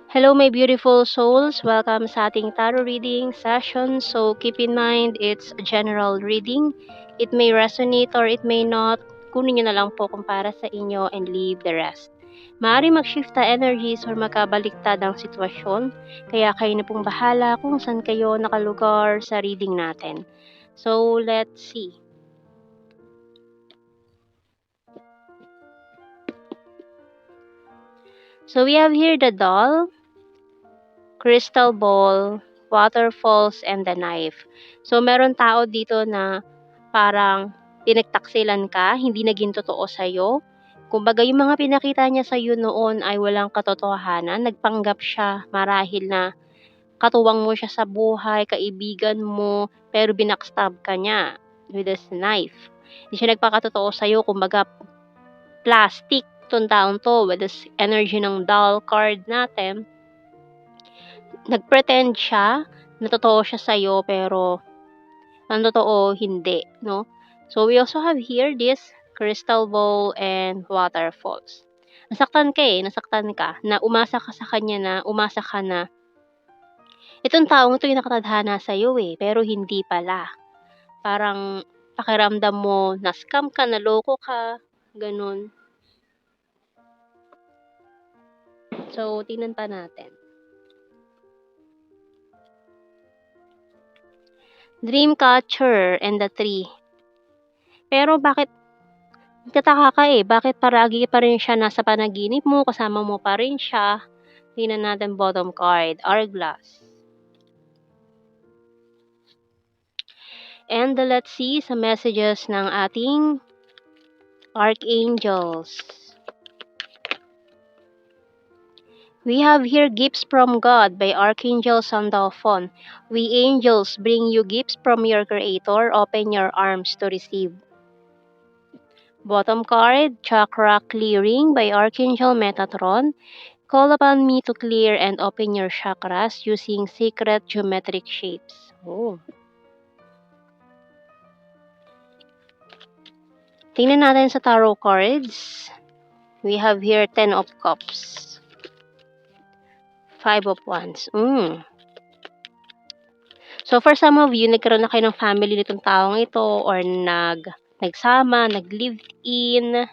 Hello, my beautiful souls. Welcome sa ating tarot reading session. So, keep in mind, it's a general reading. It may resonate or it may not. Kunin nyo na lang po kung para sa inyo and leave the rest. Maaari mag-shift na energies or magkabaliktad ang sitwasyon. Kaya kayo na pong bahala kung saan kayo nakalugar sa reading natin. So, let's see. So, we have here the doll, crystal ball, waterfalls, and the knife. So, meron tao dito na parang pinagtaksilan ka, hindi naging totoo sa'yo. Kumbaga, yung mga pinakita niya sa'yo noon ay walang katotohanan. Nagpanggap siya marahil na katuwang mo siya sa buhay, kaibigan mo, pero binackstab ka niya with this knife. Hindi siya nagpakatotoo sa'yo. Kumbaga, plastic tong taon to with this energy ng doll card natin. Nag-pretend siya na totoo siya sa'yo, pero ang totoo, hindi, no? So, we also have here this crystal ball and waterfalls. Nasaktan ka, na umasa ka sa kanya na, umasa ka na, itong taong ito yung nakatadhana sa'yo pero hindi pala. Parang pakiramdam mo, na-scam ka, naloko ka, ganun. So, tingnan pa natin. Dreamcatcher and the tree. Pero bakit nagtataka ka bakit paragi pa rin siya nasa panaginip mo, kasama mo pa rin siya? Tingnan natin bottom card, Hourglass. And let's see sa messages ng ating Archangels. We have here gifts from God by Archangel Sandalphon. We angels bring you gifts from your Creator. Open your arms to receive. Bottom card, Chakra Clearing by Archangel Metatron. Call upon me to clear and open your chakras using secret geometric shapes. Oh. Tingnan natin sa tarot cards. We have here 10 of Cups. 5 of Wands. So, for some of you, nagkaroon na kayo ng family nitong taong ito or nagsama, nag-live-in,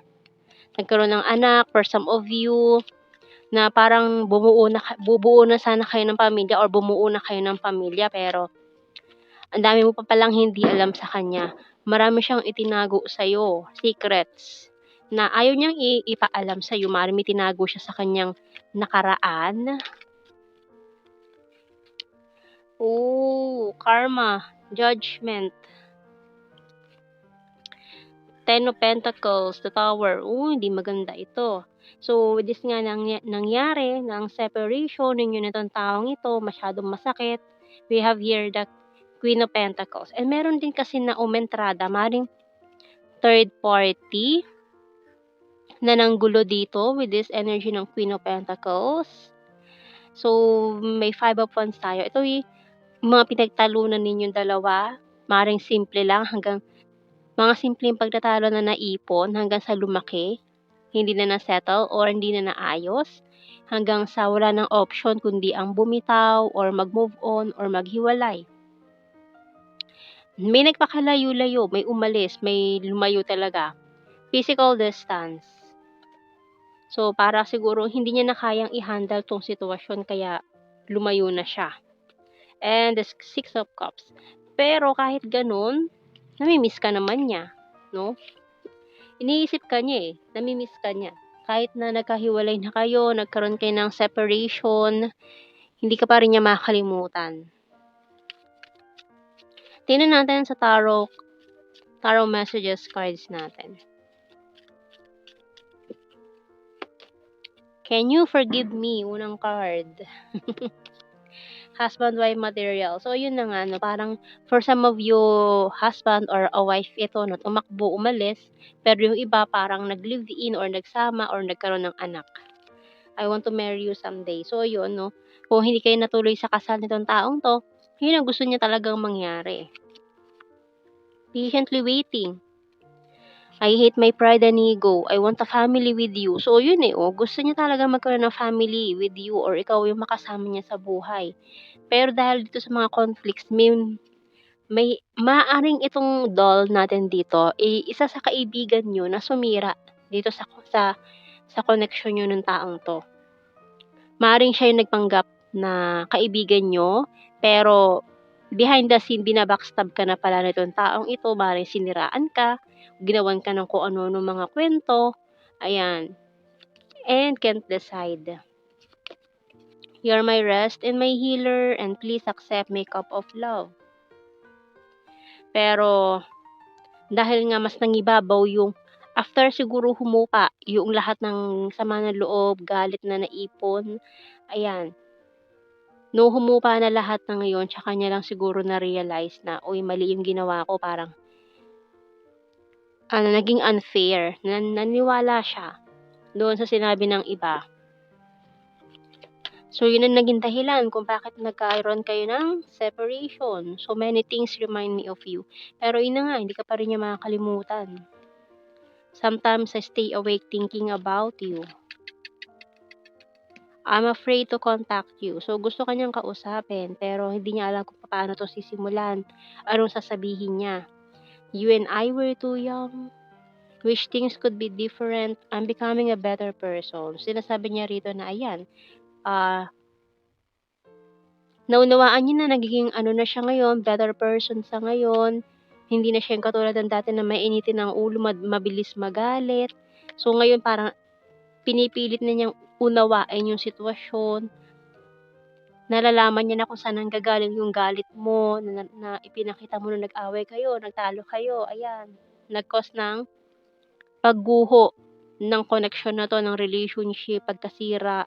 nagkaroon ng anak. For some of you, na parang bubuo na sana kayo ng pamilya or bumuo na kayo ng pamilya pero ang dami mo pa palang hindi alam sa kanya. Marami siyang itinago sa'yo, secrets, na ayaw niyang ipaalam sa'yo. Marami tinago siya sa kanyang nakaraan. Karma, Judgment. 10 of Pentacles, the Tower. Hindi maganda ito. So, with this nga nangyari, ng separation ninyo nitong taong ito, masyadong masakit. We have here the Queen of Pentacles. And meron din kasi na umentrada, maring third party na nanggulo dito with this energy ng Queen of Pentacles. So, may 5 of Wands tayo. Ito yung mga pinagtalunan ninyong dalawa. Maring simple lang hanggang mga simpleng pagtatalo na naipon hanggang sa lumaki. Hindi na na-settle or hindi na naayos. Hanggang sa wala ng option kundi ang bumitaw or mag-move on or maghiwalay. May nagpakalayo-layo, may umalis, may lumayo talaga. Physical distance. So, para siguro hindi niya na kayang i-handle tong sitwasyon kaya lumayo na siya. And the 6 of Cups. Pero kahit ganun, namimiss ka naman niya, no? Iniisip ka niya namimiss ka niya. Kahit na nagkahiwalay na kayo, nagkaroon kayo ng separation, hindi ka pa rin niya makalimutan. Tingnan natin sa tarot messages cards natin. Can you forgive me? Unang card. Husband-wife material. So, yun na nga, no? Parang, for some of you, husband or a wife ito, no? Tumakbo, umalis. Pero yung iba, parang nag-live-in or nagsama or nagkaroon ng anak. I want to marry you someday. So, yun, no? Kung hindi kayo natuloy sa kasal nitong taong to, yun ang gusto niya talagang mangyari. Patiently waiting. I hate my pride and ego. I want a family with you. So, yun gusto niya talaga magkaroon ng family with you or ikaw yung makasama niya sa buhay. Pero dahil dito sa mga conflicts, may maaaring itong doll natin dito, isa sa kaibigan niyo na sumira dito sa connection niyo nung taong 'to. Maaaring siya yung nagpanggap na kaibigan niyo, pero behind the scene bina-backstab ka na pala nitong taong ito, maaaring siniraan ka, ginawan ka ng kung ano-anong mga kuwento, ayan, and can't decide. You're my rest and my healer and please accept my cup of love. Pero dahil nga mas nangibabaw yung after siguro humupa yung lahat ng sama ng loob, galit na naipon, ayan, nung humupa na lahat na ngayon tsaka niya lang siguro na-realize na, "Uy, mali yung ginawa ko." Parang naging unfair, naniwala siya doon sa sinabi ng iba. So, yun ang naging dahilan kung bakit nagkaroon kayo ng separation. So many things remind me of you. Pero yun na nga, hindi ka pa rin niya makakalimutan. Sometimes I stay awake thinking about you. I'm afraid to contact you. So, gusto ka niyang kausapin, pero hindi niya alam kung paano to sisimulan. Anong sasabihin niya. You and I were too young. Wish things could be different. I'm becoming a better person. Sinasabi niya rito na, ayan, naunawaan niya na nagiging na siya ngayon, better person sa ngayon. Hindi na siya yung katulad ng dati na mainitin ang ulo, mabilis magalit. So, ngayon parang pinipilit na niyang unawain yung sitwasyon. Nalalaman niya na kung saan nanggagaling yung galit mo, na ipinakita mo nung nag-away kayo, nagtalo kayo, ayan. Nag-cause ng pagguho ng connection na to, ng relationship, pagkasira.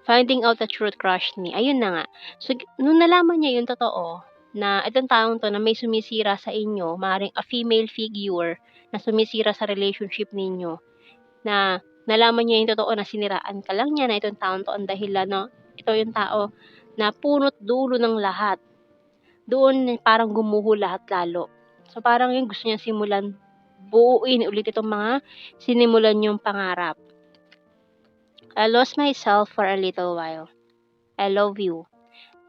Finding out the truth crushed me. Ayun na nga. So, nung nalaman niya yung totoo, na itong taong to na may sumisira sa inyo, maaaring a female figure na sumisira sa relationship ninyo, na nalaman niya yung totoo na siniraan ka lang niya, na itong taong to ang dahilan, no? Ito yung tao na punot dulo ng lahat. Doon parang gumuho lahat lalo. So parang yung gusto niya simulan, buuin ulit itong mga sinimulan niyong pangarap. I lost myself for a little while. I love you.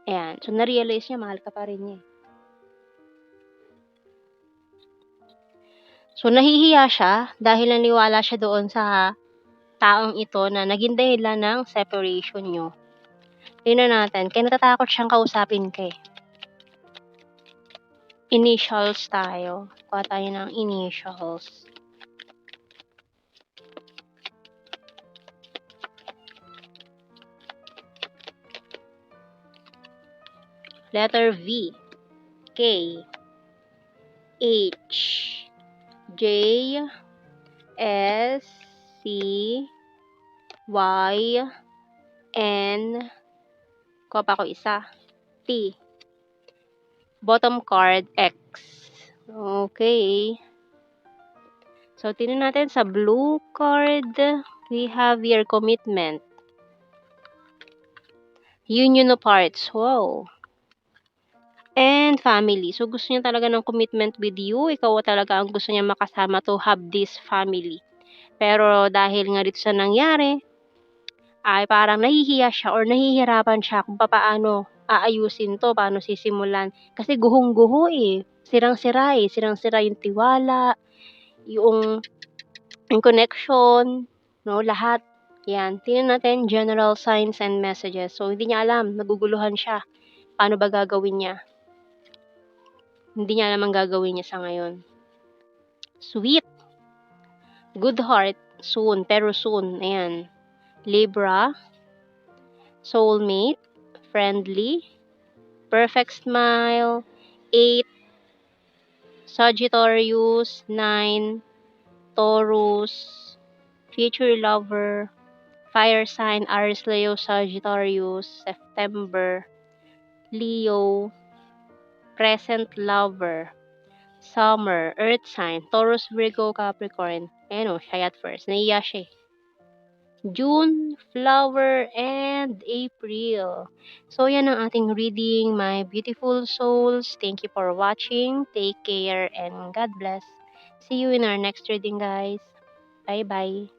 Ayan. So na-realize niya, mahal ka pa rin niya. So nahihiya siya dahil naniwala siya doon sa taong ito na naging dahilan ng separation nyo. Tingnan natin, kaya natatakot siyang kausapin ka eh. Initials tayo. Kuha tayo ng initials. Letter V, K, H, J, S, C, Y, N, kuha pa ako isa, T. Bottom card, X. Okay. So, tingnan natin sa blue card, we have your commitment. Union of hearts. Wow. And family. So, gusto niya talaga ng commitment with you. Ikaw talaga ang gusto niya makasama to have this family. Pero dahil nga dito sa nangyari, ay parang nahihiya siya or nahihirapan siya kung paano aayusin to, paano sisimulan. Kasi guhong-guho eh. Sirang-sira eh. Sirang-sira yung tiwala, yung connection, no, lahat. Yan. Tingnan natin general signs and messages. So, hindi niya alam. Naguguluhan siya. Paano ba gagawin niya? Hindi niya alam ang gagawin niya sa ngayon. Sweet. Good heart. Soon. Pero soon. Ayan. Libra. Soulmate. Friendly. Perfect smile. 8. Sagittarius. 9. Taurus. Future lover. Fire sign. Aries, Leo, Sagittarius. September. Leo. Present lover. Summer, Earth sign, Taurus, Virgo, Capricorn. Ayan o, siya at first. Naiya siya eh. June, flower, and April. So, yan ang ating reading, my beautiful souls. Thank you for watching. Take care and God bless. See you in our next reading, guys. Bye-bye.